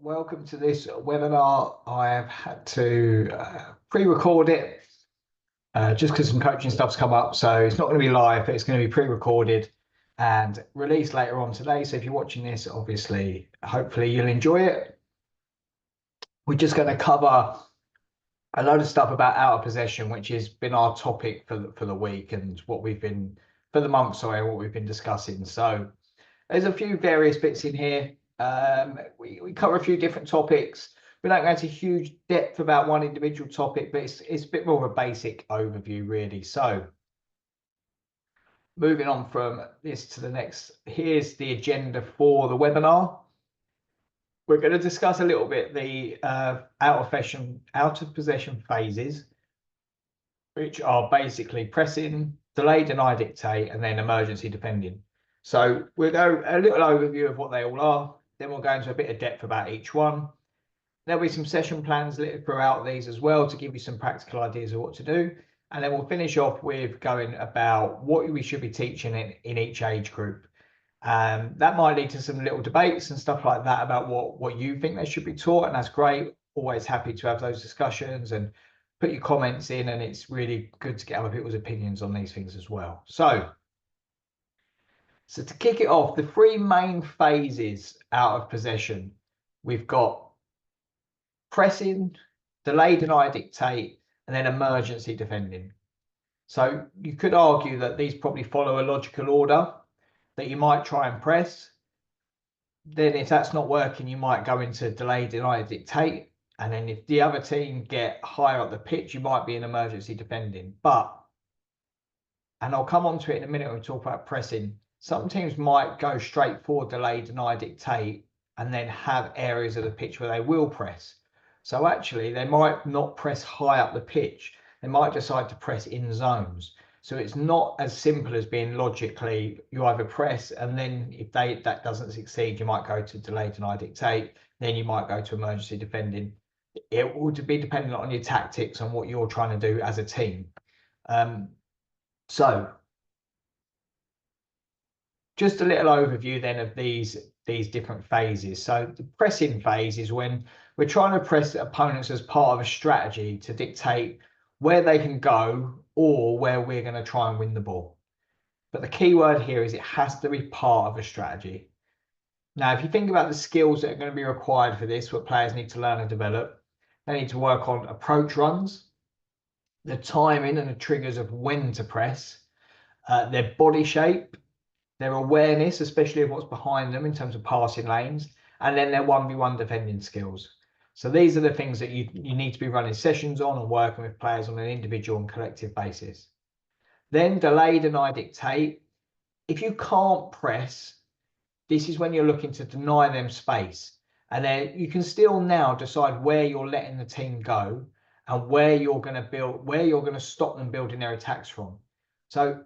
Welcome to this webinar. I have had to pre-record it just because some coaching stuff's come up. So it's not going to be live, but it's going to be pre-recorded and released later on today. So if you're watching this, obviously, hopefully you'll enjoy it. We're just going to cover a load of stuff about out of possession, which has been our topic for the week and what we've been, for the month, sorry, what we've been discussing. So there's a few various bits in here. We cover a few different topics. We don't go into huge depth about one individual topic, but it's a bit more of a basic overview, really. So moving on from this to the next, here's the agenda for the webinar. We're going to discuss a little bit the out of possession phases, which are basically pressing, delay, deny, dictate, and then emergency defending. So we'll go a little overview of what they all are. Then we'll go into a bit of depth about each one. There'll be some session plans littered throughout these as well to give you some practical ideas of what to do. And then we'll finish off with going about what we should be teaching in each age group. That might lead to some little debates and stuff like that about what you think they should be taught. And that's great. Always happy to have those discussions and put your comments in. And it's really good to get other people's opinions on these things as well. So to kick it off, the three main phases out of possession, we've got pressing, delay, deny, dictate, and then emergency defending. So you could argue that these probably follow a logical order, that you might try and press. Then if that's not working, you might go into delay, deny, dictate. And then if the other team get higher up the pitch, you might be in emergency defending. And I'll come on to it in a minute when we talk about pressing. Some teams might go straight for delay, deny, dictate, and then have areas of the pitch where they will press. So actually, they might not press high up the pitch. They might decide to press in zones. So it's not as simple as being logically, you either press, and then if that doesn't succeed, you might go to delay, deny, dictate. Then you might go to emergency defending. It will be dependent on your tactics and what you're trying to do as a team. So just a little overview then of these different phases. So the pressing phase is when we're trying to press opponents as part of a strategy to dictate where they can go or where we're going to try and win the ball. But the key word here is it has to be part of a strategy. Now, if you think about the skills that are going to be required for this, what players need to learn and develop, they need to work on approach runs, the timing and the triggers of when to press, their body shape, their awareness, especially of what's behind them in terms of passing lanes, and then their 1v1 defending skills. So these are the things that you need to be running sessions on and working with players on an individual and collective basis. Then delay, deny, dictate. If you can't press, this is when you're looking to deny them space. And then you can still now decide where you're letting the team go and where you're going to stop them building their attacks from. So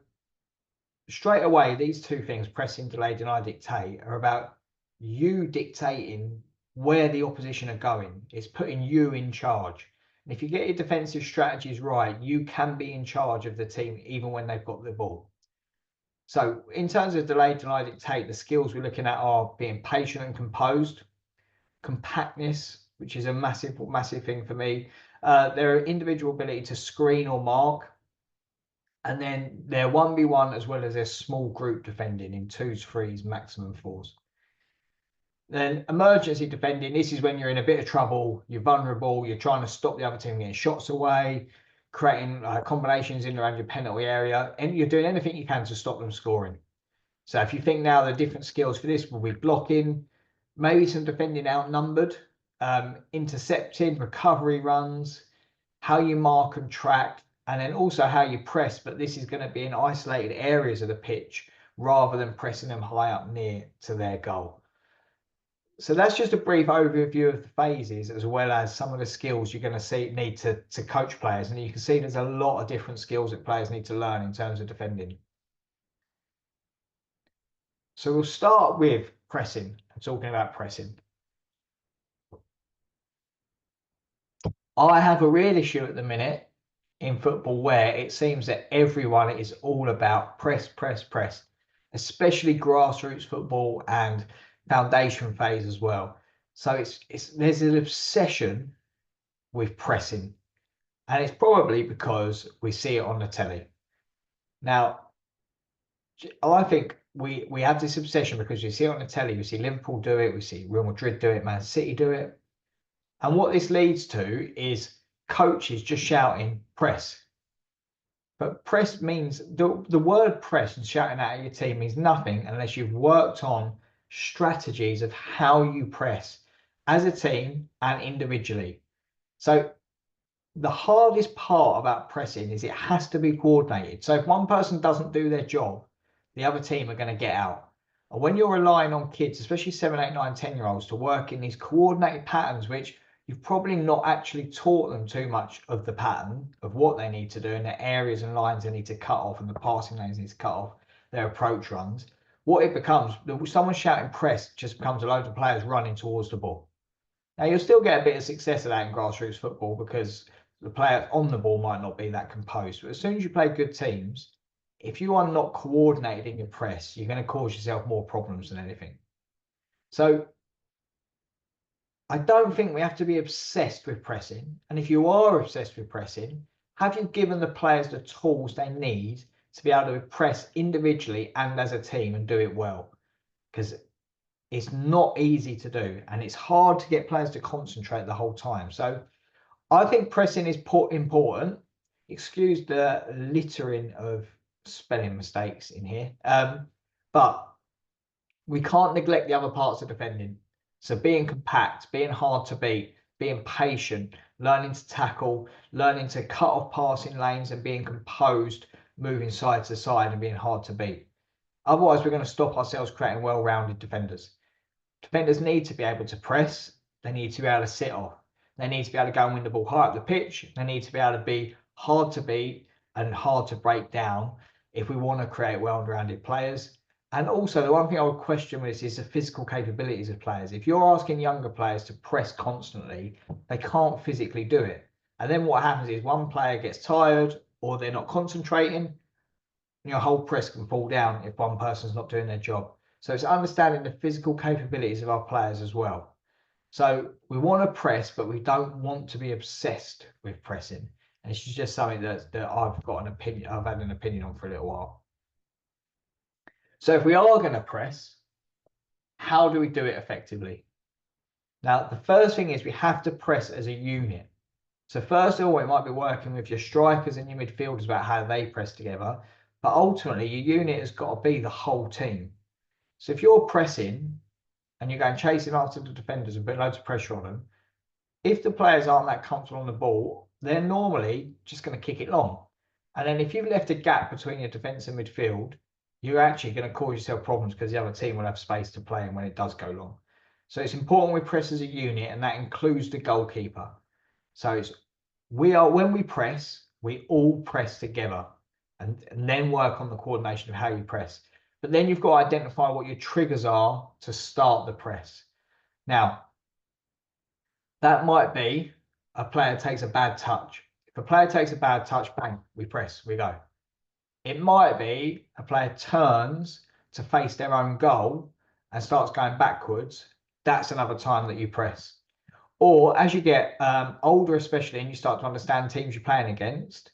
straight away, these two things, pressing, delay, deny, dictate, are about you dictating where the opposition are going. It's putting you in charge. And if you get your defensive strategies right, you can be in charge of the team even when they've got the ball. So in terms of delay, deny, dictate, the skills we're looking at are being patient and composed, compactness, which is a massive thing for me, their individual ability to screen or mark, and then their 1v1 as well as their small group defending in 2s, 3s, maximum 4s. Then emergency defending, this is when you're in a bit of trouble, you're vulnerable, you're trying to stop the other team getting shots away, creating combinations in around your penalty area, and you're doing anything you can to stop them scoring. So if you think now the different skills for this will be blocking, maybe some defending outnumbered, intercepting, recovery runs, how you mark and track, and then also how you press, but this is going to be in isolated areas of the pitch rather than pressing them high up near to their goal. So that's just a brief overview of the phases, as well as some of the skills you're going to need to coach players. And you can see there's a lot of different skills that players need to learn in terms of defending. So we'll start with pressing, talking about pressing. I have a real issue at the minute in football where it seems that everyone is all about press, press, press, especially grassroots football and foundation phase as well. So there's an obsession with pressing, and it's probably because we see it on the telly. Now, I think we have this obsession because you see it on the telly, we see Liverpool do it, we see Real Madrid do it, Man City do it. And what this leads to is coaches just shouting press. But press means the word press and shouting out at your team means nothing unless you've worked on strategies of how you press as a team and individually. So the hardest part about pressing is it has to be coordinated. So if one person doesn't do their job, the other team are going to get out. And when you're relying on kids, especially 7, 8, 9, 10-year-olds, to work in these coordinated patterns, which you've probably not actually taught them too much of the pattern of what they need to do and the areas and lines they need to cut off and the passing lanes they need to cut off, their approach runs, what it becomes, someone shouting press just becomes a load of players running towards the ball. Now, you'll still get a bit of success of that in grassroots football because the player on the ball might not be that composed. But as soon as you play good teams, if you are not coordinated in your press, you're going to cause yourself more problems than anything. So I don't think we have to be obsessed with pressing. And if you are obsessed with pressing, have you given the players the tools they need to be able to press individually and as a team and do it well? Because it's not easy to do, and it's hard to get players to concentrate the whole time. So I think pressing is important. Excuse the littering of spelling mistakes in here. But we can't neglect the other parts of defending. So being compact, being hard to beat, being patient, learning to tackle, learning to cut off passing lanes and being composed, moving side to side and being hard to beat. Otherwise, we're going to stop ourselves creating well-rounded defenders. Defenders need to be able to press. They need to be able to sit off. They need to be able to go and win the ball high up the pitch. They need to be able to be hard to beat and hard to break down if we want to create well-rounded players. And also, the one thing I would question with this is the physical capabilities of players. If you're asking younger players to press constantly, they can't physically do it. And then what happens is one player gets tired or they're not concentrating, and your whole press can fall down if one person's not doing their job. So it's understanding the physical capabilities of our players as well. So we want to press, but we don't want to be obsessed with pressing. And it's just something that I've got an opinion, I've had an opinion on for a little while. So if we are going to press, how do we do it effectively? Now, the first thing is we have to press as a unit. So first of all, it might be working with your strikers and your midfielders about how they press together. But ultimately, your unit has got to be the whole team. So if you're pressing and you're going chasing after the defenders and putting loads of pressure on them, if the players aren't that comfortable on the ball, they're normally just going to kick it long. And then if you've left a gap between your defence and midfield, you're actually going to cause yourself problems because the other team will have space to play in when it does go long. So it's important we press as a unit, and that includes the goalkeeper. So when we press, we all press together and then work on the coordination of how you press. But then you've got to identify what your triggers are to start the press. Now, that might be a player takes a bad touch. If a player takes a bad touch, bang, we press, we go. It might be a player turns to face their own goal and starts going backwards. That's another time that you press. Or as you get older, especially, and you start to understand teams you're playing against,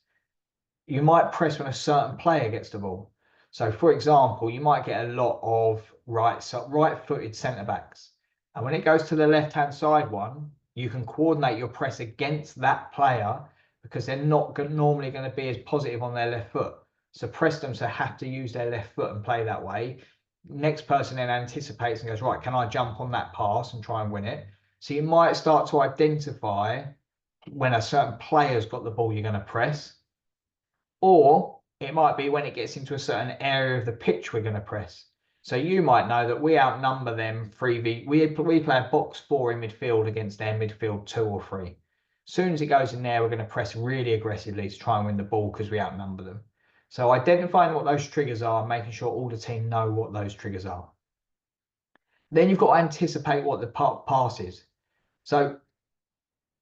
you might press when a certain player gets the ball. So, for example, you might get a lot of right-footed centre-backs. And when it goes to the left-hand side one, you can coordinate your press against that player because they're not normally going to be as positive on their left foot. So press them to have to use their left foot and play that way. Next person then anticipates and goes, right, can I jump on that pass and try and win it? So you might start to identify when a certain player's got the ball, you're going to press. Or it might be when it gets into a certain area of the pitch, we're going to press. So you might know that we outnumber them 3v. We play a box 4 in midfield against their midfield 2 or 3. As soon as it goes in there, we're going to press really aggressively to try and win the ball because we outnumber them. So identifying what those triggers are, making sure all the team know what those triggers are. Then you've got to anticipate what the pass is. So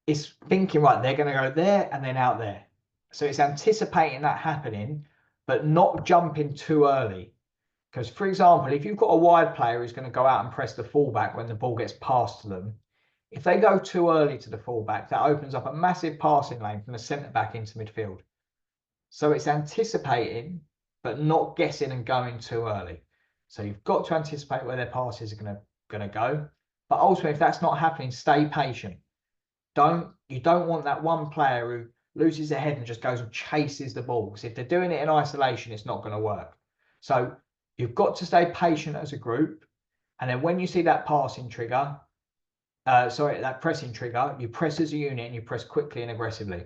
it's thinking, right, they're going to go there and then out there. So it's anticipating that happening, but not jumping too early. Because, for example, if you've got a wide player who's going to go out and press the fullback when the ball gets passed to them, If they go too early to the fullback, that opens up a massive passing lane from the centre back into midfield. So it's anticipating, but not guessing and going too early. So you've got to anticipate where their passes are going to go. But ultimately, if that's not happening, stay patient. You don't want that one player who loses their head and just goes and chases the ball. Because if they're doing it in isolation, it's not going to work. So you've got to stay patient as a group. And then when you see that passing trigger, that pressing trigger, you press as a unit and you press quickly and aggressively.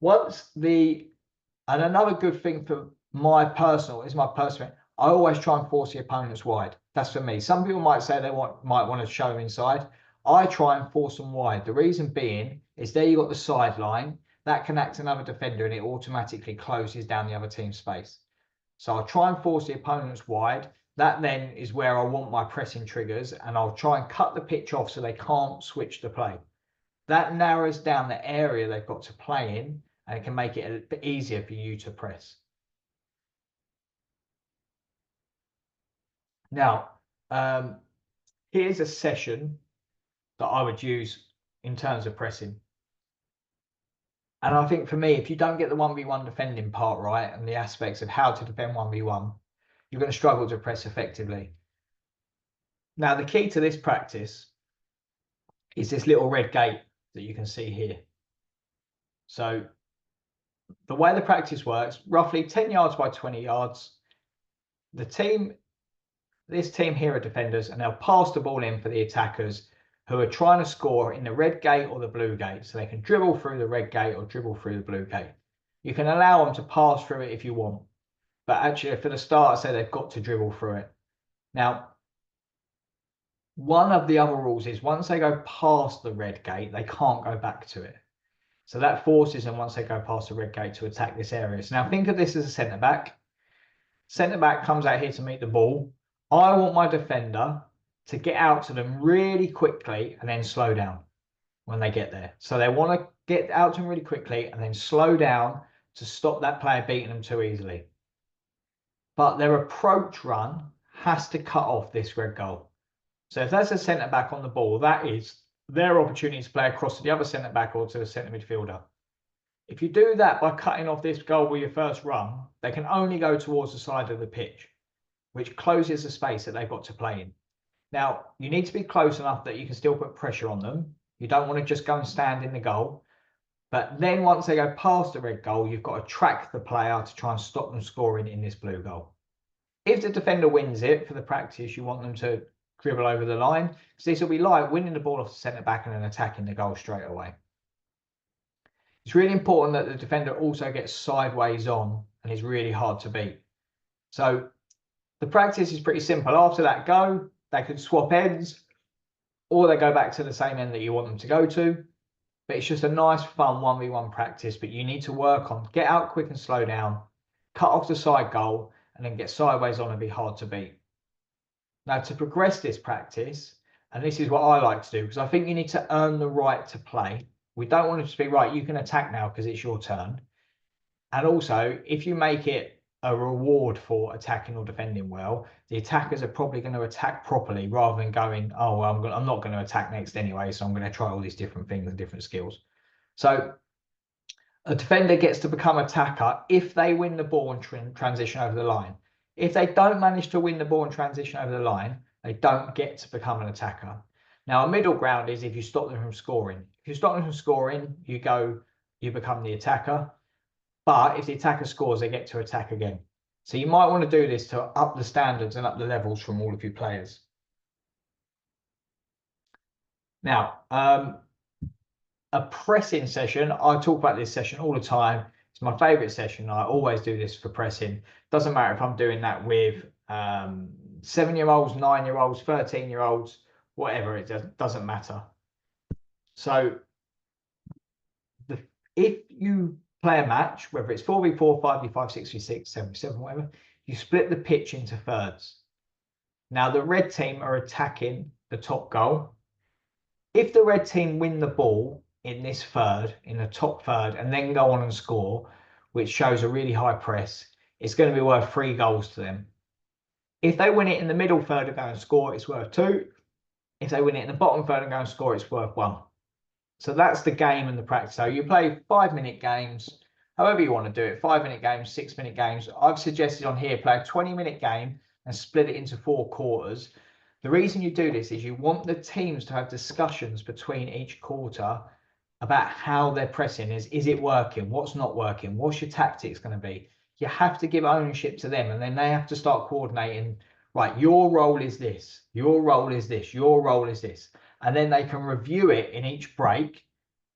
And another good thing for my personal, I always try and force the opponents wide. That's for me. Some people might say might want to show them inside. I try and force them wide. The reason being is there you've got the sideline. That connects another defender and it automatically closes down the other team's space. So I'll try and force the opponents wide. That then is where I want my pressing triggers, and I'll try and cut the pitch off so they can't switch the play. That narrows down the area they've got to play in, and it can make it a bit easier for you to press. Now, here's a session that I would use in terms of pressing. And I think for me, if you don't get the 1v1 defending part right and the aspects of how to defend 1v1, you're going to struggle to press effectively. Now, the key to this practice is this little red gate that you can see here. So the way the practice works, roughly 10 yards by 20 yards, this team here are defenders, and they'll pass the ball in for the attackers who are trying to score in the red gate or the blue gate. So they can dribble through the red gate or dribble through the blue gate. You can allow them to pass through it if you want. But actually, for the start, I say they've got to dribble through it. Now, one of the other rules is once they go past the red gate, they can't go back to it. So that forces them, once they go past the red gate, to attack this area. So now think of this as a centre back. Centre back comes out here to meet the ball. I want my defender to get out to them really quickly and then slow down when they get there. So they want to get out to them really quickly and then slow down to stop that player beating them too easily. But their approach run has to cut off this red goal. So if that's a centre back on the ball, that is their opportunity to play across to the other centre back or to the centre midfielder. If you do that by cutting off this goal with your first run, they can only go towards the side of the pitch, which closes the space that they've got to play in. Now, you need to be close enough that you can still put pressure on them. You don't want to just go and stand in the goal. But then once they go past the red goal, you've got to track the player to try and stop them scoring in this blue goal. If the defender wins it for the practice, you want them to dribble over the line. So this will be like winning the ball off the centre back and then attacking the goal straight away. It's really important that the defender also gets sideways on and is really hard to beat. So the practice is pretty simple. After that go, they can swap ends or they go back to the same end that you want them to go to. But it's just a nice, fun 1v1 practice. But you need to work on get out quick and slow down, cut off the side goal, and then get sideways on and be hard to beat. Now, to progress this practice, and this is what I like to do, because I think you need to earn the right to play. We don't want it to be, right, you can attack now because it's your turn. And also, if you make it a reward for attacking or defending well, the attackers are probably going to attack properly rather than going, oh, well, I'm not going to attack next anyway, so I'm going to try all these different things and different skills. So a defender gets to become attacker if they win the ball and transition over the line. If they don't manage to win the ball and transition over the line, they don't get to become an attacker. Now, a middle ground is if you stop them from scoring. If you stop them from scoring, you become the attacker. But if the attacker scores, they get to attack again. So you might want to do this to up the standards and up the levels from all of your players. Now, a pressing session, I talk about this session all the time. It's my favorite session. I always do this for pressing. Doesn't matter if I'm doing that with 7-year-olds, 9-year-olds, 13-year-olds, whatever, it doesn't matter. So if you play a match, whether it's 4v4, 5v5, 6v6, 7v7, whatever, you split the pitch into thirds. Now the red team are attacking the top goal. If the red team win the ball in this third, in the top third, and then go on and score, which shows a really high press, it's going to be worth 3 goals to them. If they win it in the middle third and go and score, it's worth 2. if they win it in the bottom third and go and score, it's worth 1. So that's the game and the practice. So you play 5-minute games, however you want to do it, 5-minute games, 6-minute games. I've suggested on here, play a 20-minute game and split it into 4 quarters. The reason you do this is you want the teams to have discussions between each quarter about how they're pressing. Is it working? What's not working? What's your tactics going to be? You have to give ownership to them, and then they have to start coordinating. Right, your role is this, your role is this, your role is this. And then they can review it in each break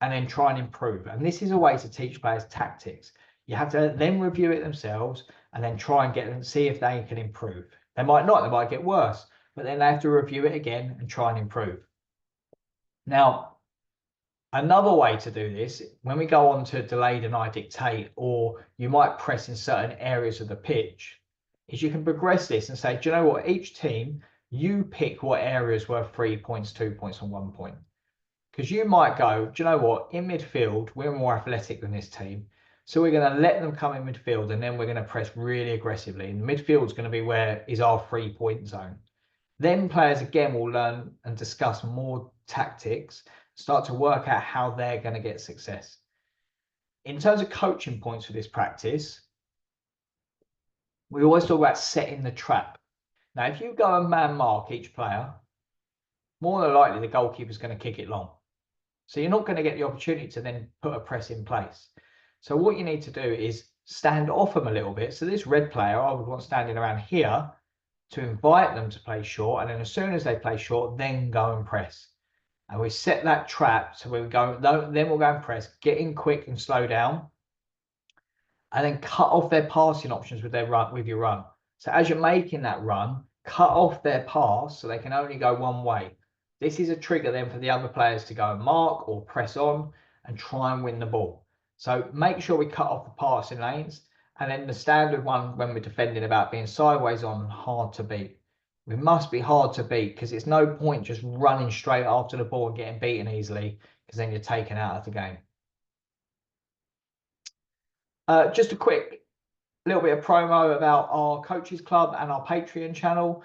and then try and improve. And this is a way to teach players tactics. You have to then review it themselves and then try and get them, see if they can improve. They might not, they might get worse, but then they have to review it again and try and improve. Now, another way to do this, when we go on to delay, deny, dictate, or you might press in certain areas of the pitch, is you can progress this and say, do you know what, each team, you pick what areas worth 3 points, 2 points, and 1 point. Because you might go, do you know what, in midfield, we're more athletic than this team. So we're going to let them come in midfield and then we're going to press really aggressively. And midfield is going to be where is our 3-point zone. Then players again will learn and discuss more tactics, start to work out how they're going to get success. In terms of coaching points for this practice, we always talk about setting the trap. Now, if you go and man mark each player, more than likely the goalkeeper is going to kick it long. So you're not going to get the opportunity to then put a press in place. So what you need to do is stand off them a little bit. So this red player, I would want standing around here to invite them to play short. And then as soon as they play short, then go and press. And we set that trap. So we go, then we'll go and press, get in quick and slow down. And then cut off their passing options with your run. So as you're making that run, cut off their pass so they can only go one way. This is a trigger then for the other players to go and mark or press on and try and win the ball. So make sure we cut off the passing lanes. And then the standard one when we're defending about being sideways on, hard to beat. We must be hard to beat because it's no point just running straight after the ball and getting beaten easily, because then you're taken out of the game. Just a quick little bit of promo about our coaches club and our Patreon channel.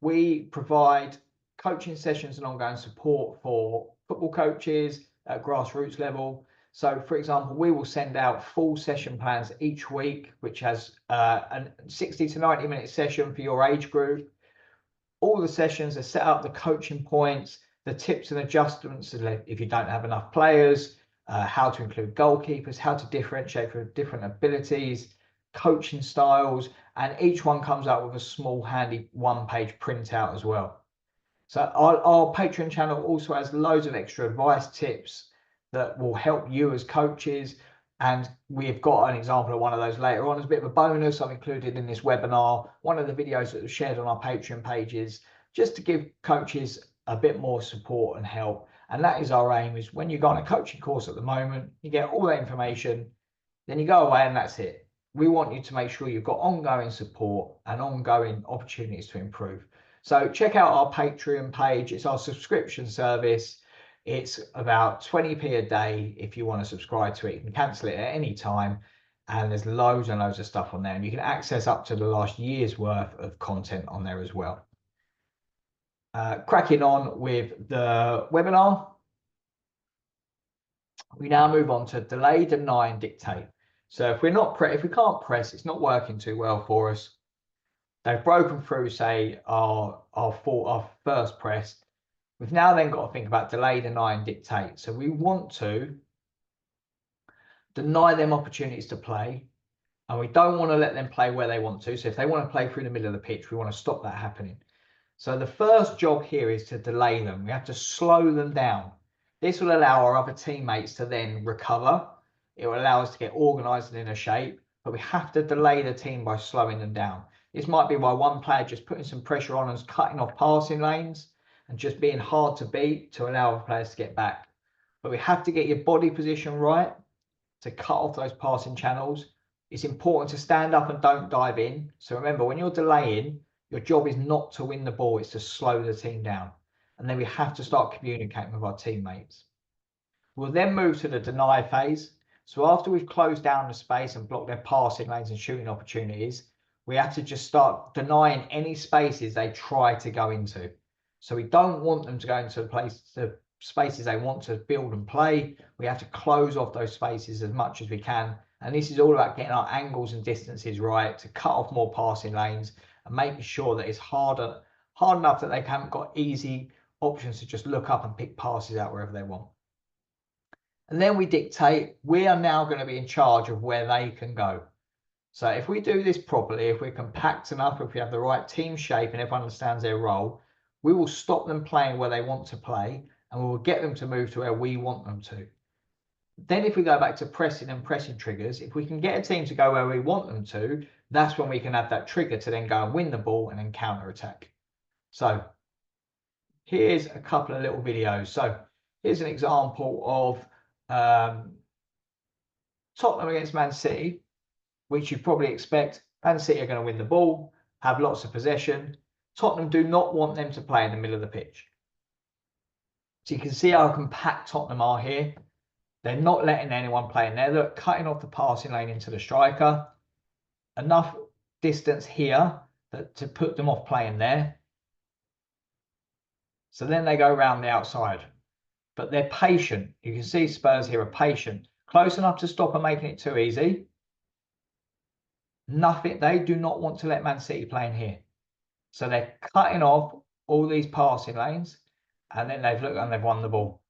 We provide coaching sessions and ongoing support for football coaches at grassroots level. So for example, we will send out full session plans each week, which has a 60 to 90 minute session for your age group. All the sessions are set up, the coaching points, the tips and adjustments if you don't have enough players, how to include goalkeepers, how to differentiate for different abilities, coaching styles, and each one comes out with a small handy 1-page printout as well. So our Patreon channel also has loads of extra advice tips that will help you as coaches, and we've got an example of one of those later on as a bit of a bonus. I've included in this webinar one of the videos that was shared on our Patreon pages, just to give coaches a bit more support and help. And that is our aim, is when you go on a coaching course at the moment, you get all that information, then you go away and that's it. We want you to make sure you've got ongoing support and ongoing opportunities to improve. So check out our Patreon page. It's our subscription service. It's about 20p a day if you want to subscribe to it. You can cancel it at any time. And there's loads and loads of stuff on there. And you can access up to the last year's worth of content on there as well. Cracking on with the webinar. We now move on to delay, deny, and dictate. So if we can't press, it's not working too well for us. They've broken through, say, our first press. We've now then got to think about delay, deny, and dictate. So we want to deny them opportunities to play, and we don't want to let them play where they want to. So if they want to play through the middle of the pitch, we want to stop that happening. So the first job here is to delay them. We have to slow them down. This will allow our other teammates to then recover. It will allow us to get organised and in a shape, but we have to delay the team by slowing them down. This might be by one player just putting some pressure on and cutting off passing lanes and just being hard to beat to allow other players to get back. But we have to get your body position right to cut off those passing channels. It's important to stand up and don't dive in. So remember, when you're delaying, your job is not to win the ball, it's to slow the team down. And then we have to start communicating with our teammates. We'll then move to the deny phase. So after we've closed down the space and blocked their passing lanes and shooting opportunities, we have to just start denying any spaces they try to go into. So we don't want them to go into the spaces they want to build and play. We have to close off those spaces as much as we can. And this is all about getting our angles and distances right to cut off more passing lanes and making sure that it's hard enough that they haven't got easy options to just look up and pick passes out wherever they want. And then we dictate, we are now going to be in charge of where they can go. So if we do this properly, if we're compact enough, if we have the right team shape and everyone understands their role, we will stop them playing where they want to play and we will get them to move to where we want them to. Then if we go back to pressing and pressing triggers, if we can get a team to go where we want them to, that's when we can have that trigger to then go and win the ball and then counter attack. So here's a couple of little videos. So here's an example of Tottenham against Man City, which you probably expect. Man City are going to win the ball, have lots of possession. Tottenham do not want them to play in the middle of the pitch. So you can see how compact Tottenham are here. They're not letting anyone play in there. They're cutting off the passing lane into the striker. Enough distance here to put them off playing there. So then they go around the outside. But they're patient. You can see Spurs here are patient. Close enough to stop them making it too easy. Nothing. They do not want to let Man City play in here. So they're cutting off all these passing lanes. And then they've looked and they've won the ball.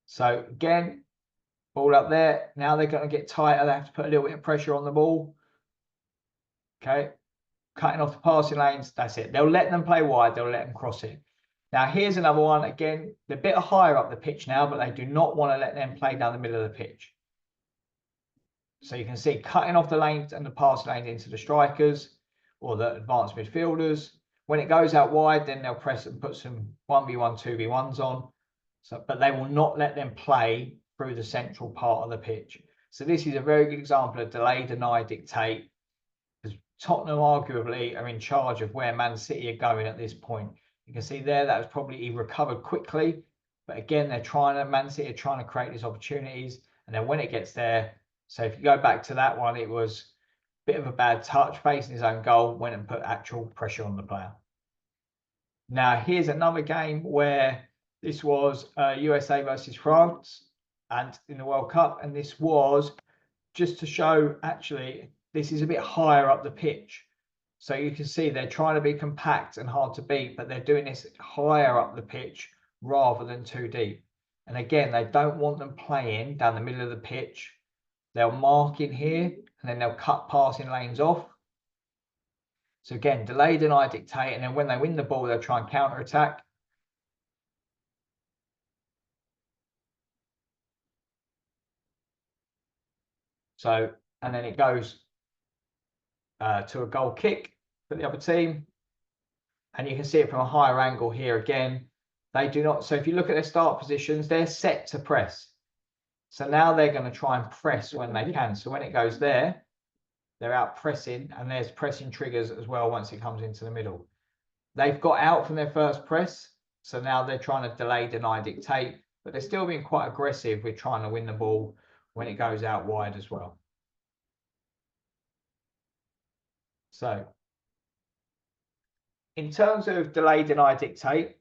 So again, ball up there. Now they're going to get tighter. They have to put a little bit of pressure on the ball. Okay. Cutting off the passing lanes. That's it. They'll let them play wide. They'll let them cross it. Now, here's another one. Again, they're a bit higher up the pitch now, but they do not want to let them play down the middle of the pitch. So you can see cutting off the lanes and the pass lanes into the strikers or the advanced midfielders. When it goes out wide, then they'll press and put some 1v1, 2v1s on. So, but they will not let them play through the central part of the pitch. So this is a very good example of delay, deny, dictate. Because Tottenham arguably are in charge of where Man City are going at this point. You can see there that was probably recovered quickly, but again Man City are trying to create these opportunities, and then when it gets there, so if you go back to that one, it was a bit of a bad touch facing his own goal, went and put actual pressure on the player. Now here's another game where this was USA versus France, and in the World Cup, and this was just to show actually this is a bit higher up the pitch. So you can see they're trying to be compact and hard to beat, but they're doing this higher up the pitch rather than too deep. And again, they don't want them playing down the middle of the pitch. They'll mark in here and then they'll cut passing lanes off. So again, delay, deny, dictate. And then when they win the ball, they'll try and counter attack. So, and then it goes to a goal kick for the other team, and you can see it from a higher angle here again. They do not, so if you look at their start positions, they're set to press. So now they're going to try and press when they can. So when it goes there, they're out pressing, and there's pressing triggers as well once it comes into the middle. They've got out from their first press, so now they're trying to delay, deny, dictate, but they're still being quite aggressive with trying to win the ball when it goes out wide as well. So in terms of delay, deny, dictate,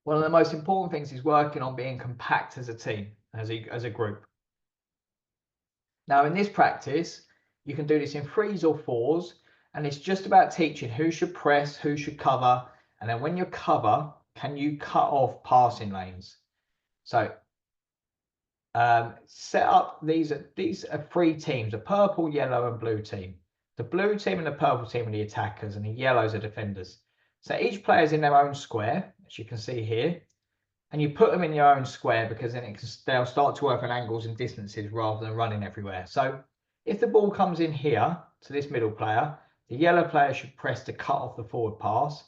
one of the most important things is working on being compact as a team, as a group. Now in this practice, you can do this in 3s or 4s, and it's just about teaching who should press, who should cover, and then when you cover, can you cut off passing lanes? So set up, these are 3 teams, a purple, yellow and blue team. The blue team and the purple team are the attackers and the yellows are defenders. So each player is in their own square, as you can see here, and you put them in your own square because then they'll start to work on angles and distances rather than running everywhere. So if the ball comes in here to this middle player, the yellow player should press to cut off the forward pass,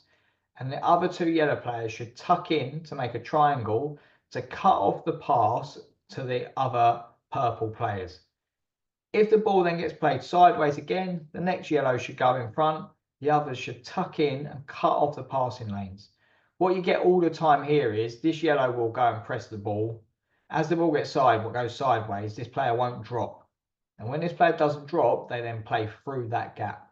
and the other 2 yellow players should tuck in to make a triangle to cut off the pass to the other purple players. If the ball then gets played sideways again, the next yellow should go in front, the others should tuck in and cut off the passing lanes. What you get all the time here is this yellow will go and press the ball. As the ball goes sideways, this player won't drop. And when this player doesn't drop, they then play through that gap.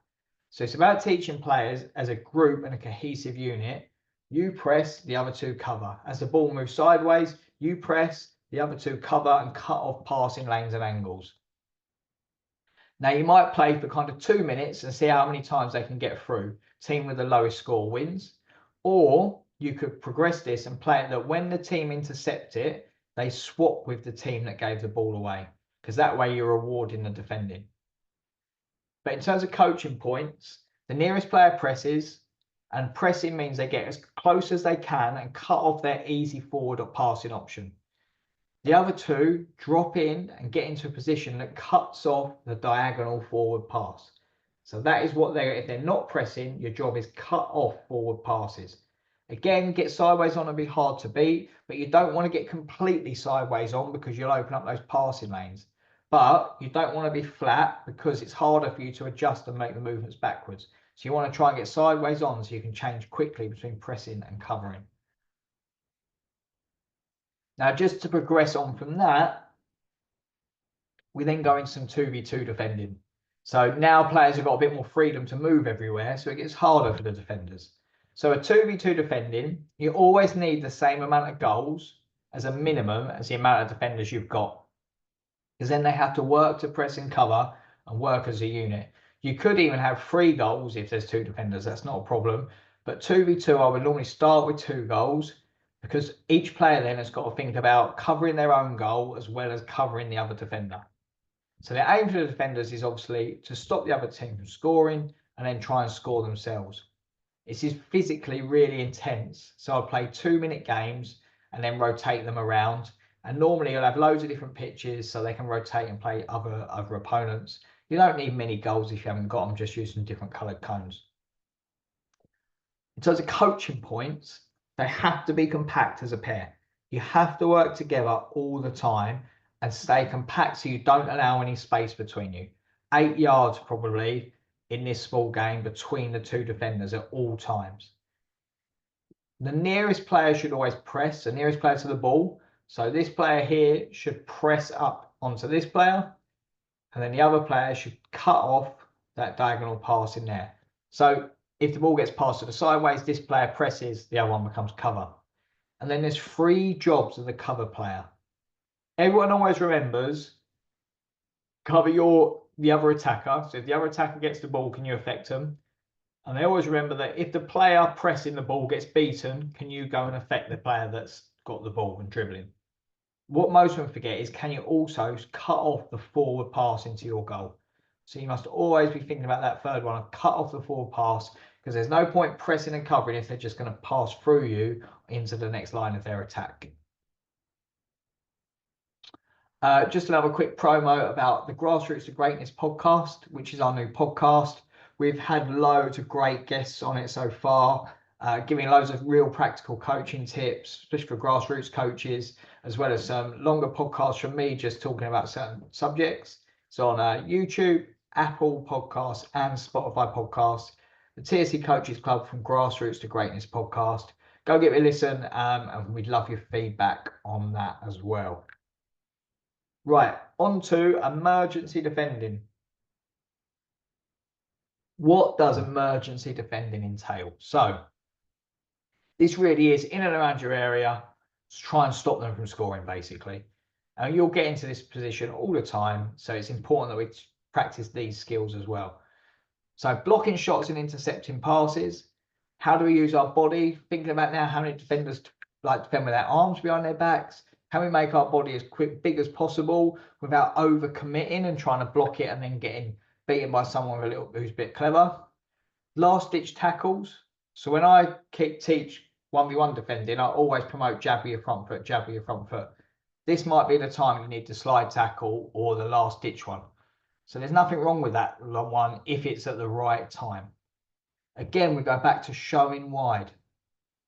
So it's about teaching players as a group and a cohesive unit. You press, the other two cover. As the ball moves sideways, you press, the other two cover and cut off passing lanes and angles. Now you might play for kind of 2 minutes and see how many times they can get through. Team with the lowest score wins. Or you could progress this and play it that when the team intercept it, they swap with the team that gave the ball away, because that way you're rewarding the defending. But in terms of coaching points, the nearest player presses, and pressing means they get as close as they can and cut off their easy forward or passing option. The other two drop in and get into a position that cuts off the diagonal forward pass. So that is what if they're not pressing, your job is cut off forward passes. Again, get sideways on and be hard to beat, but you don't want to get completely sideways on because you'll open up those passing lanes. But you don't want to be flat because it's harder for you to adjust and make the movements backwards. So you want to try and get sideways on so you can change quickly between pressing and covering. Now, just to progress on from that, we then go into some 2v2 defending. So now players have got a bit more freedom to move everywhere, so it gets harder for the defenders. So a 2v2 defending, you always need the same amount of goals as a minimum as the amount of defenders you've got, because then they have to work to press and cover and work as a unit. You could even have 3 goals if there's 2 defenders, that's not a problem. But 2v2, I would normally start with 2 goals, because each player then has got to think about covering their own goal as well as covering the other defender. So the aim for the defenders is obviously to stop the other team from scoring and then try and score themselves. This is physically really intense. So I'll play 2-minute games and then rotate them around. And normally you'll have loads of different pitches so they can rotate and play other opponents. You don't need many goals if you haven't got them, just using different coloured cones. In terms of coaching points, they have to be compact as a pair. You have to work together all the time and stay compact so you don't allow any space between you. 8 yards probably in this small game between the 2 defenders at all times. The nearest player should always press, the nearest player to the ball. So this player here should press up onto this player, and then the other player should cut off that diagonal pass in there. So if the ball gets passed to the sideways, this player presses, the other one becomes cover. And then there's 3 jobs of the cover player. Everyone always remembers, cover the other attacker. So if the other attacker gets the ball, can you affect them? And they always remember that if the player pressing the ball gets beaten, can you go and affect the player that's got the ball and dribbling? What most of them forget is, can you also cut off the forward pass into your goal? So you must always be thinking about that third one, cut off the forward pass, because there's no point pressing and covering if they're just going to pass through you into the next line of their attack. Just another quick promo about the Grassroots to Greatness podcast, which is our new podcast. We've had loads of great guests on it so far, giving loads of real practical coaching tips, especially for grassroots coaches, as well as some longer podcasts from me just talking about certain subjects. It's on YouTube, Apple Podcasts and Spotify Podcasts. The TSC Coaches Club from Grassroots to Greatness podcast. Go give it a listen, and we'd love your feedback on that as well. Right, on to emergency defending. What does emergency defending entail? So this really is in and around your area to try and stop them from scoring, basically. And you'll get into this position all the time, so it's important that we practice these skills as well. So blocking shots and intercepting passes. How do we use our body? Thinking about now how many defenders like defend with their arms behind their backs. Can we make our body as big as possible without over committing and trying to block it and then getting beaten by someone who's a bit clever? Last ditch tackles. So when I teach 1v1 defending, I always promote jab with your front foot, jab with your front foot. This might be the time you need to slide tackle or the last ditch one. So there's nothing wrong with that one if it's at the right time. Again, we go back to showing wide.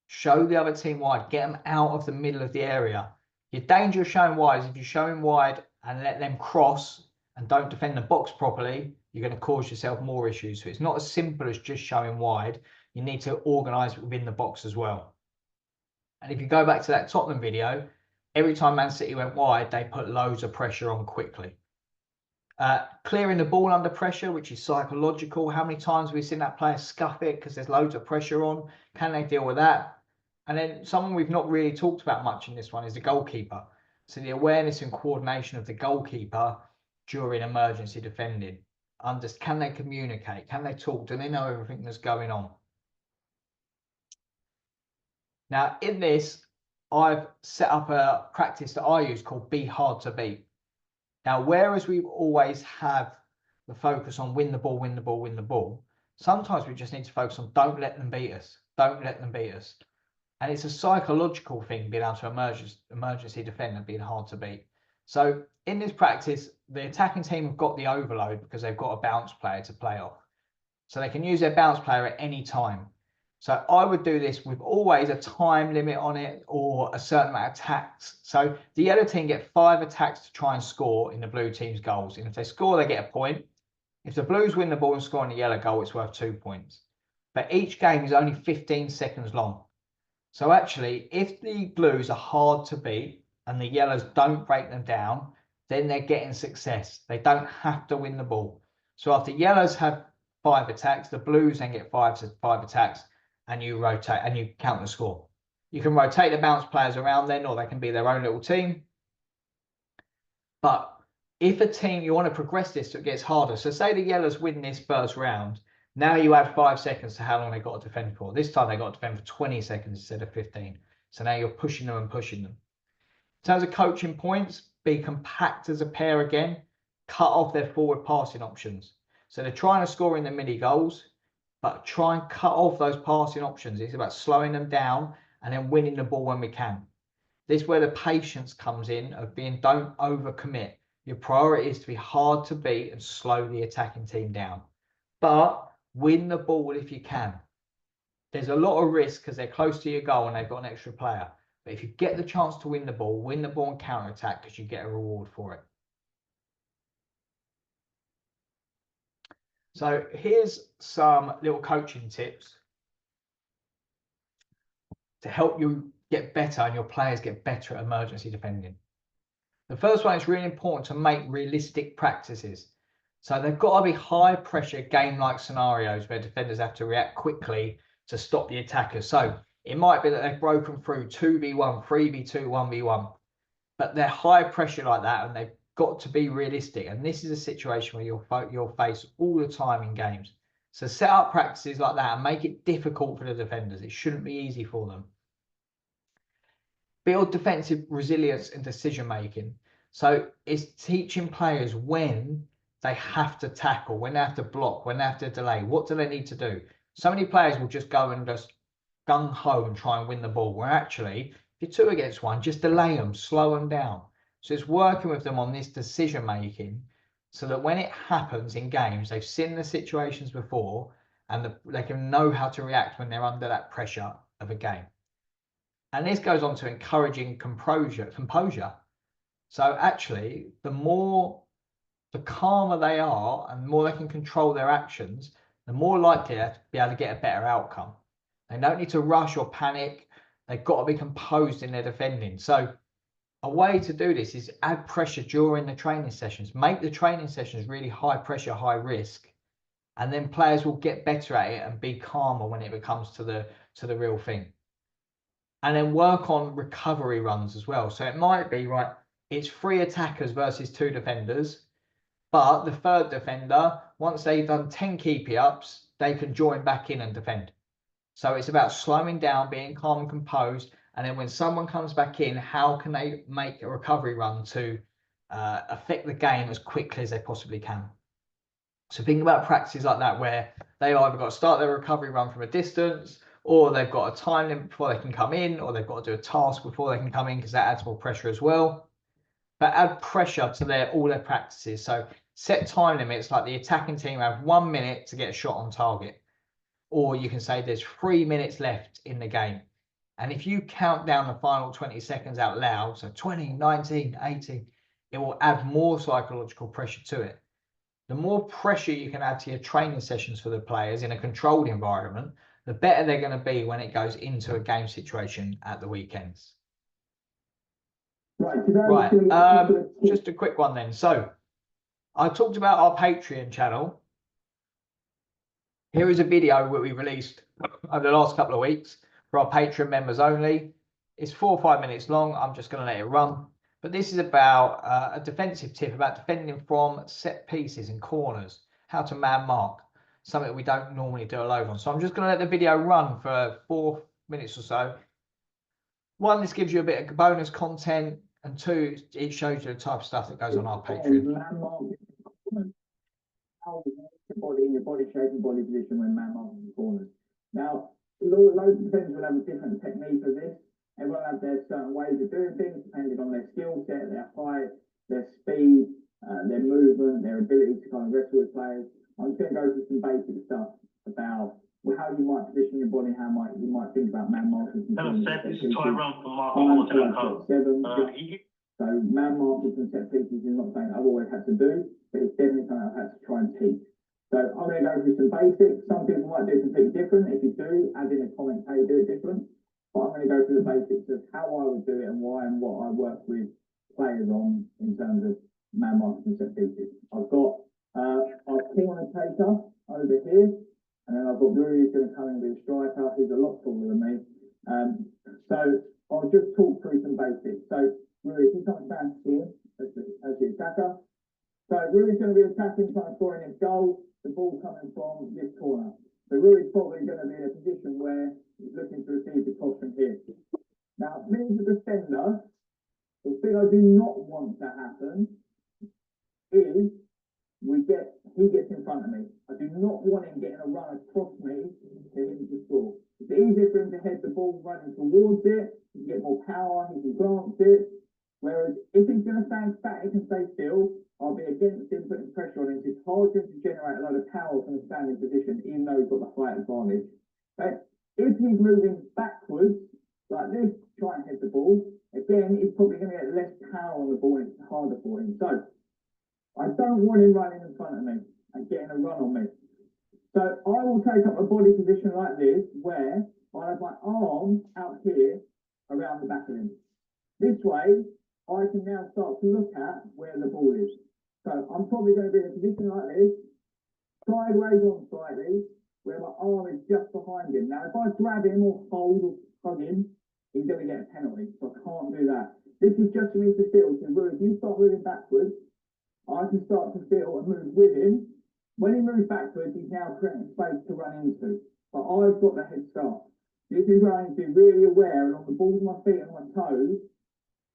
Show the other team wide, get them out of the middle of the area. Your danger of showing wide is if you show them wide and let them cross and don't defend the box properly, you're going to cause yourself more issues. So it's not as simple as just showing wide. You need to organise within the box as well. And if you go back to that Tottenham video, every time Man City went wide, they put loads of pressure on quickly. Clearing the ball under pressure, which is psychological. How many times have we seen that player scuff it because there's loads of pressure on? Can they deal with that? And then someone we've not really talked about much in this one is the goalkeeper. So the awareness and coordination of the goalkeeper during emergency defending. Can they communicate? Can they talk? Do they know everything that's going on? Now, in this, I've set up a practice that I use called Be Hard to Beat. Now, whereas we always have the focus on win the ball, win the ball, win the ball, sometimes we just need to focus on don't let them beat us. Don't let them beat us. And it's a psychological thing, being able to emergency defend and being hard to beat. So in this practice, the attacking team have got the overload because they've got a bounce player to play off. So they can use their bounce player at any time. So I would do this with always a time limit on it or a certain amount of attacks. So the yellow team get 5 attacks to try and score in the blue team's goals. And if they score, they get a point. If the blues win the ball and score on the yellow goal, it's worth 2 points. But each game is only 15 seconds long. So actually, if the blues are hard to beat and the yellows don't break them down, then they're getting success. They don't have to win the ball. So after yellows have 5 attacks, the blues then get 5 attacks, and you rotate and you count the score. You can rotate the bounce players around then, or they can be their own little team. But if a team, you want to progress this so it gets harder. So say the yellows win this first round. Now you add 5 seconds to how long they got to defend for. This time they got to defend for 20 seconds instead of 15. So now you're pushing them and pushing them. In terms of coaching points, be compact as a pair again. Cut off their forward passing options. So they're trying to score in the mini goals, but try and cut off those passing options. It's about slowing them down and then winning the ball when we can. This is where the patience comes in of being don't overcommit. Your priority is to be hard to beat and slow the attacking team down. But win the ball if you can. There's a lot of risk because they're close to your goal and they've got an extra player. But if you get the chance to win the ball and counter attack because you get a reward for it. So here's some little coaching tips to help you get better and your players get better at emergency defending. The first one is really important to make realistic practices. So they've got to be high pressure game-like scenarios where defenders have to react quickly to stop the attackers. So it might be that they've broken through 2v1, 3v2, 1v1, but they're high pressure like that and they've got to be realistic. And this is a situation where you'll face all the time in games. So set up practices like that and make it difficult for the defenders. It shouldn't be easy for them. Build defensive resilience and decision making. So it's teaching players when they have to tackle, when they have to block, when they have to delay. What do they need to do? So many players will just go and just gung ho and try and win the ball, where actually, if you're 2 against 1, just delay them, slow them down. So it's working with them on this decision making so that when it happens in games, they've seen the situations before and they can know how to react when they're under that pressure of a game. And this goes on to encouraging composure. So actually, the calmer they are and the more they can control their actions, the more likely they're to be able to get a better outcome. They don't need to rush or panic. They've got to be composed in their defending. So a way to do this is add pressure during the training sessions. Make the training sessions really high pressure, high risk, and then players will get better at it and be calmer when it comes to the real thing. And then work on recovery runs as well. So it might be, right, it's 3 attackers versus 2 defenders, but the 3rd defender, once they've done 10 keepy-ups, they can join back in and defend. So it's about slowing down, being calm and composed, and then when someone comes back in, how can they make a recovery run to affect the game as quickly as they possibly can? So think about practices like that where they either got to start their recovery run from a distance, or they've got a time limit before they can come in, or they've got to do a task before they can come in because that adds more pressure as well. But add pressure to all their practices. So set time limits, like the attacking team have 1 minute to get a shot on target. Or you can say there's 3 minutes left in the game. And if you count down the final 20 seconds out loud, so 20, 19, 18, it will add more psychological pressure to it. The more pressure you can add to your training sessions for the players in a controlled environment, the better they're going to be when it goes into a game situation at the weekends. Right, just a quick one then. So I talked about our Patreon channel. Here is a video that we released over the last couple of weeks for our Patreon members only. It's 4 or 5 minutes long. I'm just going to let it run. But this is about a defensive tip about defending from set pieces and corners, how to man mark, something we don't normally do a load on. So I'm just going to let the video run for 4 minutes or so. One, this gives you a bit of bonus content, and two, it shows you the type of stuff that goes on our Patreon. How your body and your body shape and body position when man marking the corners. Now, loads of defenders will have a different technique of this. Everyone has their certain ways of doing things depending on their skill set, their height, their speed, their movement, their ability to kind of wrestle with players. I'm just going to go through some basic stuff about how you might position your body, how you might think about man marking. Hello, Seth. This is Tyrone from MarkingWater.com. So man marking and set pieces is not something I've always had to do, but it's definitely something I've had to try and teach. So I'm going to go through some basics. Some people might do completely different. If you do, add in a comment how you do it different. But I'm going to go through the basics of how I would do it and why and what I work with players on in terms of man marking and set pieces. I've got our corner taker over here, and then I've got Rui who's going to come in with a striker who's a lot taller than me. So I'll just talk through some basics. So Rui, if you come stand here as the attacker. So Rui's going to be attacking, trying to score in his goal, the ball coming from this corner. So Rui's probably going to be in a position where he's looking to receive the cross from here. Now, me as a defender, the thing I do not want to happen is he gets in front of me. I do not want him getting a run across me to him to score. It's easier for him to head the ball running towards it, he can get more power, he can glance it. Whereas if he's going to stand static and stay still, I'll be against him putting pressure on him. It's hard for him to generate a lot of power from a standing position, even though he's got the height advantage. Okay? If he's moving backwards, like this, try and hit the ball, again, he's probably going to get less power on the ball and it's harder for him. So, I don't want him running in front of me and getting a run on me. So, I will take up a body position like this, where I have my arms out here around the back of him. This way, I can now start to look at where the ball is. So I'm probably going to be in a position like this, sideways on slightly, where my arm is just behind him. Now, if I grab him or hold or hug him, he's going to get a penalty, so I can't do that. This is just for me to feel. So if you start moving backwards, I can start to feel and move with him. When he moves backwards, he's now creating space to run into. But I've got the head start. This is where I need to be really aware, and on the balls of my feet and my toes,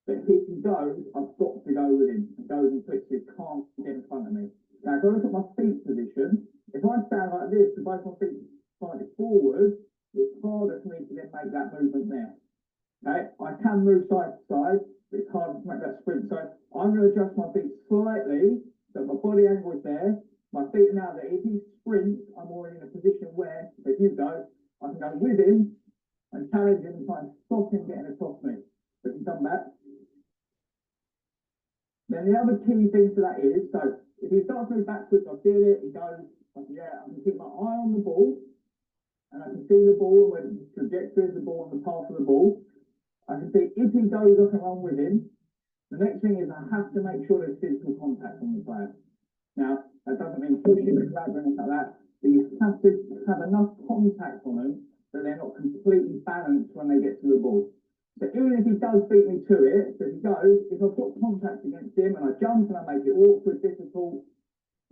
but if he goes, I've got to go with him. And goes and twitches, can't get in front of me. Now, if I look at my feet position, if I stand like this, with both my feet slightly forward, it's harder for me to then make that movement there. Okay, I can move side to side, but it's harder to make that sprint. So I'm going to adjust my feet slightly, so my body angle is there. My feet are now there. If he sprints, I'm already in a position where, if you go, I can go with him and challenge him and try and stop him getting across me. So if you come back. Then the other key thing to that is, so if he starts to move backwards, I feel it, he goes, I can keep my eye on the ball, and I can see the ball, where the trajectory of the ball and the path of the ball. I can see if he goes up and run with him, the next thing is I have to make sure there's physical contact on the player. Now, that doesn't mean pushing and grabbing or anything like that, but you have to have enough contact on them that they're not completely balanced when they get to the ball. So even if he does beat me to it, so if he goes, if I've got contact against him and I jump and I make it awkward, difficult,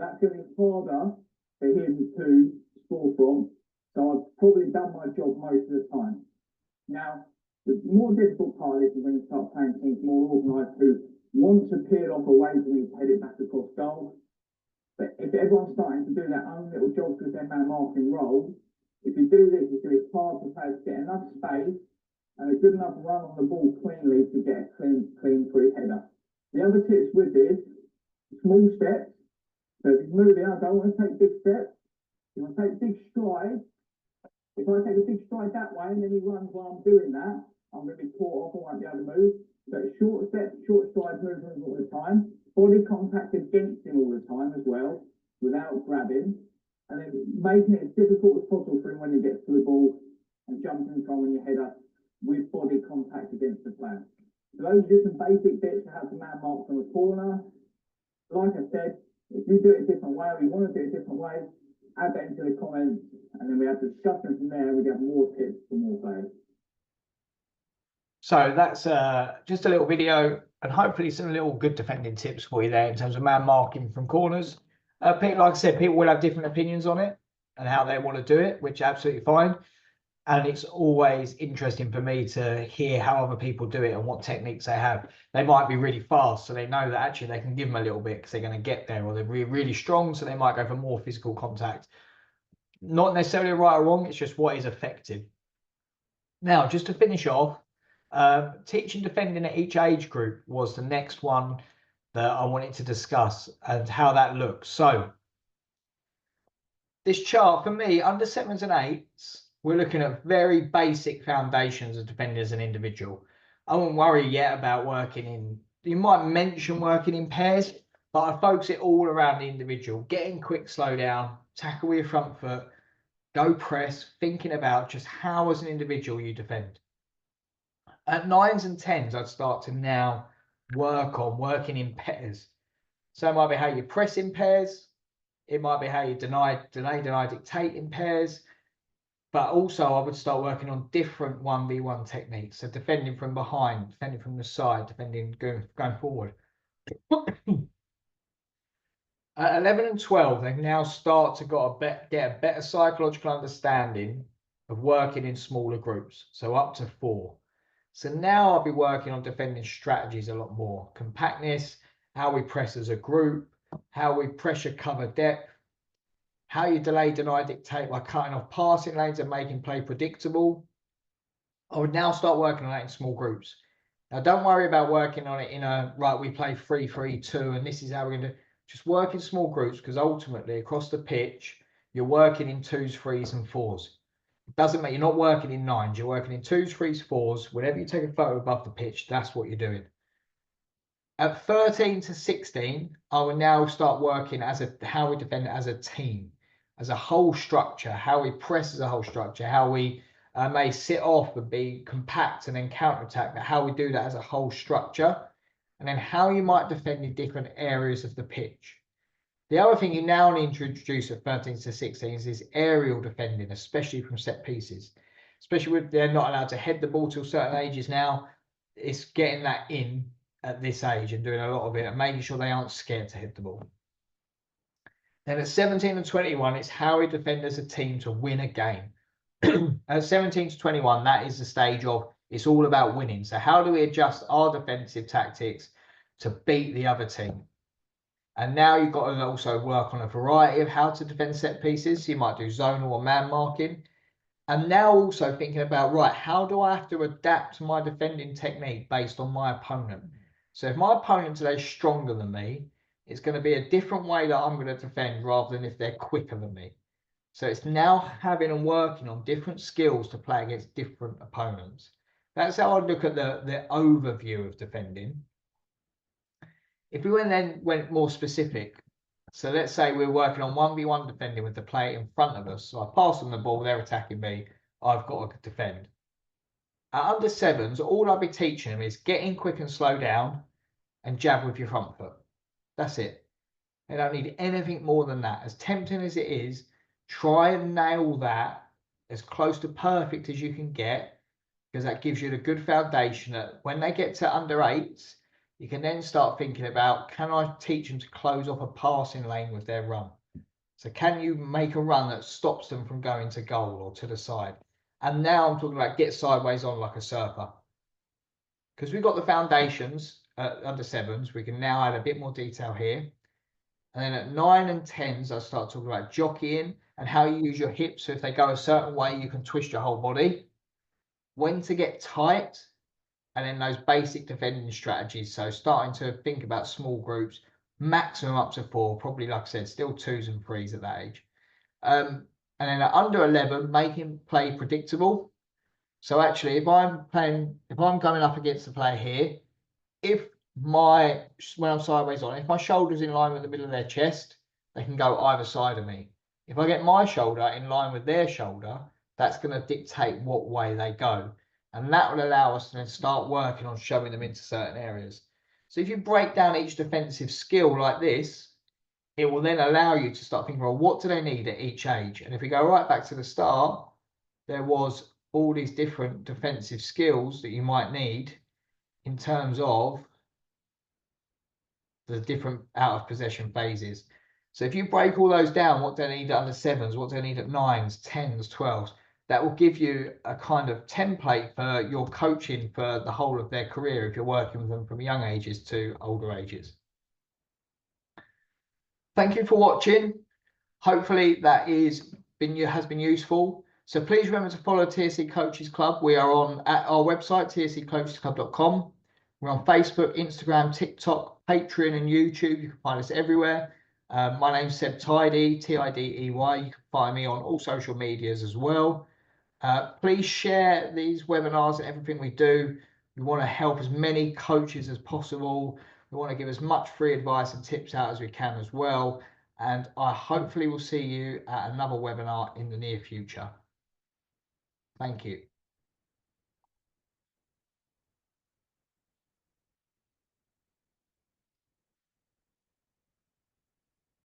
that's going to be harder for him to score from. So I've probably done my job most of the time. Now, the more difficult part of this is when you start playing teams more organised who want to peel off away from you to head it back across goal. But if everyone's starting to do their own little jobs with their man marking role, if you do this, it's going to be hard for players to get enough space and a good enough run on the ball cleanly to get a clean free header. The other tips with this, small steps. So if he's moving, I don't want to take big steps. You want to take big strides. If I take a big stride that way and then he runs while I'm doing that, I'm going to be caught off and won't be able to move. So short steps, short strides, movements all the time. Body contact against him all the time as well, without grabbing. And then making it as difficult as possible for him when he gets to the ball and jumping from when you head up with body contact against the player. So those are just some basic bits for how to man mark from a corner. Like I said, If you do it a different way, or you want to do it a different way, add that into the comments, and then we have discussion from there. We get more tips for more players. So that's just a little video and hopefully some little good defending tips for you there in terms of man marking from corners. Like I said, people will have different opinions on it and how they want to do it, which is absolutely fine. And it's always interesting for me to hear how other people do it and what techniques they have. They might be really fast, so they know that actually they can give them a little bit because they're going to get there, or they're really strong, so they might go for more physical contact. Not necessarily right or wrong, it's just what is effective. Now, just to finish off, teaching defending at each age group was the next one that I wanted to discuss and how that looks. So this chart for me, under 7s and 8s, we're looking at very basic foundations of defending as an individual. I won't worry yet about working in, you might mention working in pairs, but I focus it all around the individual, getting quick, slow down, tackle with your front foot, go press, thinking about just how as an individual you defend. At 9s and 10s, I'd start to now work on working in pairs. So it might be how you press in pairs. It might be how you deny, dictate in pairs. But also I would start working on different 1v1 techniques. So defending from behind, defending from the side, defending going forward. At 11 and 12, they now start to get a better psychological understanding of working in smaller groups. So up to 4. So now I'll be working on defending strategies a lot more. Compactness, how we press as a group, how we pressure cover depth, how you delay, deny, dictate by cutting off passing lanes and making play predictable. I would now start working on that in small groups. Now, don't worry about working on it in a, right, we play 3-3-2 and this is how we're going to, just work in small groups, because ultimately across the pitch, you're working in 2s, 3s and 4s. It doesn't mean you're not working in 9s, you're working in 2s, 3s, 4s. Whenever you take a photo above the pitch, that's what you're doing. At 13 to 16, I will now start working as how we defend as a team, as a whole structure, how we press as a whole structure, how we may sit off and be compact and then counter-attack, but how we do that as a whole structure, and then how you might defend in different areas of the pitch. The other thing you now need to introduce at 13 to 16 is aerial defending, especially from set pieces. Especially with they're not allowed to head the ball till certain ages now. It's getting that in at this age and doing a lot of it and making sure they aren't scared to hit the ball. Then at 17 and 21, it's how we defend as a team to win a game. At 17 to 21, that is the stage of it's all about winning. So how do we adjust our defensive tactics to beat the other team? And now you've got to also work on a variety of how to defend set pieces. So you might do zonal or man marking. And now also thinking about, right, how do I have to adapt my defending technique based on my opponent? So if my opponent today is stronger than me, it's going to be a different way that I'm going to defend rather than if they're quicker than me. So it's now having and working on different skills to play against different opponents. That's how I look at the overview of defending. If we went more specific, so let's say we're working on 1v1 defending with the player in front of us. So I pass them the ball, they're attacking me, I've got to defend. At under 7s, all I'll be teaching them is get in quick and slow down and jab with your front foot. That's it. They don't need anything more than that. As tempting as it is, try and nail that as close to perfect as you can get, because that gives you the good foundation that when they get to under 8s, you can then start thinking about, can I teach them to close off a passing lane with their run? So can you make a run that stops them from going to goal or to the side? And now I'm talking about get sideways on like a surfer. Because we've got the foundations at under 7s, we can now add a bit more detail here. And then at 9 and 10s, I start talking about jockeying and how you use your hips. So if they go a certain way, you can twist your whole body. When to get tight, and then those basic defending strategies. So starting to think about small groups, maximum up to 4, probably like I said, still 2s and 3s at that age. And then at under 11, making play predictable. So actually, if I'm coming up against the player here, when I'm sideways on, if my shoulder's in line with the middle of their chest, they can go either side of me. If I get my shoulder in line with their shoulder, that's going to dictate what way they go. And that will allow us to then start working on showing them into certain areas. So if you break down each defensive skill like this, it will then allow you to start thinking, well, what do they need at each age? And if we go right back to the start, there was all these different defensive skills that you might need in terms of the different out of possession phases. So if you break all those down, what do they need at under 7s, what do they need at 9s, 10s, 12s, that will give you a kind of template for your coaching for the whole of their career if you're working with them from young ages to older ages. Thank you for watching. Hopefully that has been useful. So please remember to follow TSC Coaches Club. We are on at our website, tsccoachesclub.com. We're on Facebook, Instagram, TikTok, Patreon and YouTube. You can find us everywhere. My name's Seb Tidey, Tidey. You can find me on all social medias as well. Please share these webinars and everything we do. We want to help as many coaches as possible. We want to give as much free advice and tips out as we can as well. And I hopefully will see you at another webinar in the near future. Thank you.